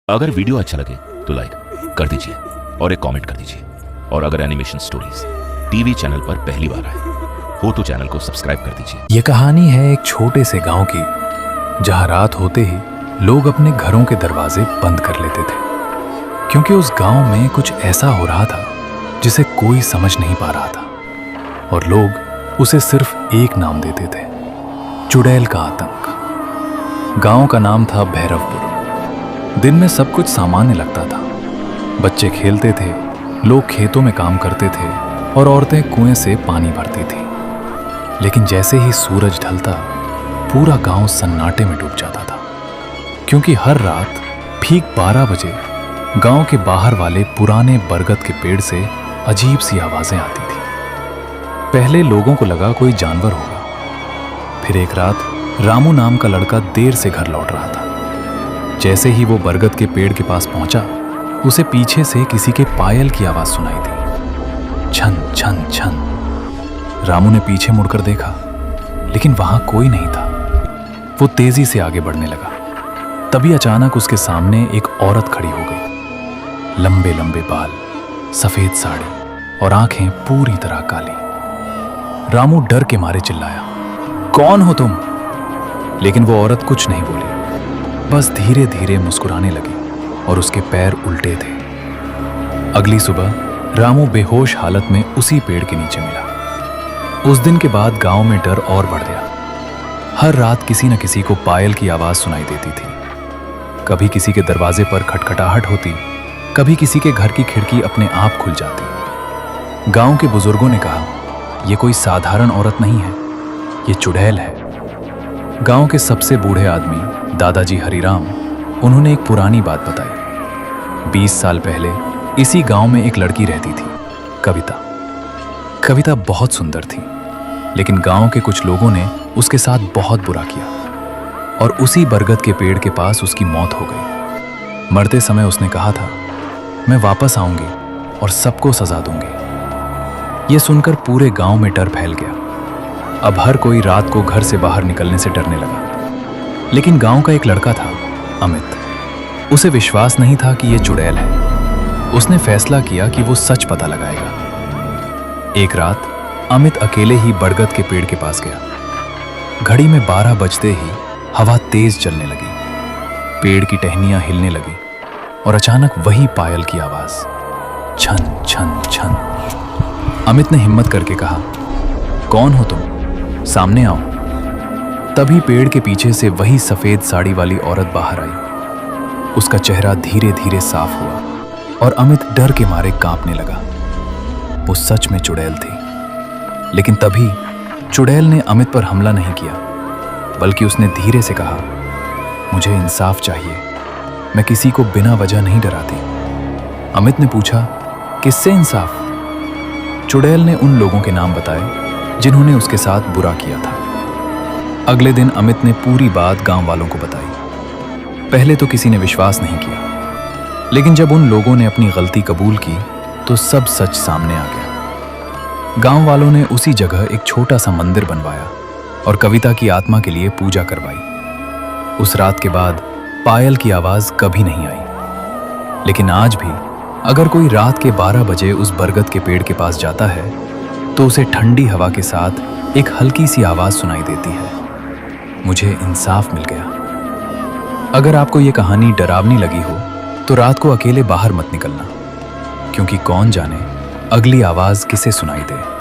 अगर वीडियो अच्छा लगे तो लाइक कर दीजिए और एक कमेंट कर दीजिए। और अगर एनिमेशन स्टोरीज टीवी चैनल पर पहली बार आए हो तो चैनल को सब्सक्राइब कर दीजिए। ये कहानी है एक छोटे से गांव की, जहां रात होते ही लोग अपने घरों के दरवाजे बंद कर लेते थे, क्योंकि उस गांव में कुछ ऐसा हो रहा था जिसे कोई समझ नहीं पा रहा था, और लोग उसे सिर्फ एक नाम देते थे, चुड़ैल का आतंक। गांव का नाम था भैरवपुर। दिन में सब कुछ सामान्य लगता था। बच्चे खेलते थे, लोग खेतों में काम करते थे और औरतें कुएं से पानी भरती थी। लेकिन जैसे ही सूरज ढलता, पूरा गांव सन्नाटे में डूब जाता था, क्योंकि हर रात ठीक 12 बजे गांव के बाहर वाले पुराने बरगद के पेड़ से अजीब सी आवाजें आती थी। पहले लोगों को लगा कोई जानवर होगा। फिर एक रात रामू नाम का लड़का देर से घर लौट रहा था। जैसे ही वो बरगद के पेड़ के पास पहुंचा, उसे पीछे से किसी के पायल की आवाज सुनाई दी, छन छन छन। रामू ने पीछे मुड़कर देखा, लेकिन वहां कोई नहीं था। वो तेजी से आगे बढ़ने लगा। तभी अचानक उसके सामने एक औरत खड़ी हो गई। लंबे लंबे बाल, सफेद साड़ी और आंखें पूरी तरह काली। रामू डर के मारे चिल्लाया, कौन हो तुम? लेकिन वो औरत कुछ नहीं बोली, बस धीरे धीरे मुस्कुराने लगी और उसके पैर उल्टे थे। अगली सुबह रामू बेहोश हालत में उसी पेड़ के नीचे मिला। उस दिन के बाद गांव में डर और बढ़ गया। हर रात किसी न किसी को पायल की आवाज सुनाई देती थी। कभी किसी के दरवाजे पर खटखटाहट होती, कभी किसी के घर की खिड़की अपने आप खुल जाती। गांव के बुजुर्गों ने कहा, यह कोई साधारण औरत नहीं है, ये चुड़ैल है। गांव के सबसे बूढ़े आदमी दादाजी हरिराम, उन्होंने एक पुरानी बात बताई। 20 साल पहले इसी गांव में एक लड़की रहती थी, कविता। कविता बहुत सुंदर थी, लेकिन गांव के कुछ लोगों ने उसके साथ बहुत बुरा किया और उसी बरगद के पेड़ के पास उसकी मौत हो गई। मरते समय उसने कहा था, मैं वापस आऊंगी और सबको सजा दूंगी। यह सुनकर पूरे गांव में डर फैल गया। अब हर कोई रात को घर से बाहर निकलने से डरने लगा। लेकिन गांव का एक लड़का था, अमित। उसे विश्वास नहीं था कि यह चुड़ैल है। उसने फैसला किया कि वो सच पता लगाएगा। एक रात अमित अकेले ही बरगद के पेड़ के पास गया। घड़ी में 12 बजते ही हवा तेज चलने लगी, पेड़ की टहनियां हिलने लगी और अचानक वही पायल की आवाज, छन छन छन। अमित ने हिम्मत करके कहा, कौन हो तुम? सामने आओ। तभी पेड़ के पीछे से वही सफेद साड़ी वाली औरत बाहर आई। उसका चेहरा धीरे धीरे साफ हुआ और अमित डर के मारे कांपने लगा। वो सच में चुड़ैल थी। लेकिन तभी चुड़ैल ने अमित पर हमला नहीं किया, बल्कि उसने धीरे से कहा, मुझे इंसाफ चाहिए, मैं किसी को बिना वजह नहीं डराती। अमित ने पूछा, किससे इंसाफ? चुड़ैल ने उन लोगों के नाम बताए जिन्होंने उसके साथ बुरा किया था। अगले दिन अमित ने पूरी बात गांव वालों को बताई। पहले तो किसी ने विश्वास नहीं किया, लेकिन जब उन लोगों ने अपनी गलती कबूल की तो सब सच सामने आ गया। गांव वालों ने उसी जगह एक छोटा सा मंदिर बनवाया और कविता की आत्मा के लिए पूजा करवाई। उस रात के बाद पायल की आवाज कभी नहीं आई। लेकिन आज भी अगर कोई रात के 12 बजे उस बरगद के पेड़ के पास जाता है तो उसे ठंडी हवा के साथ एक हल्की सी आवाज सुनाई देती है, मुझे इंसाफ मिल गया। अगर आपको यह कहानी डरावनी लगी हो तो रात को अकेले बाहर मत निकलना, क्योंकि कौन जाने अगली आवाज किसे सुनाई दे।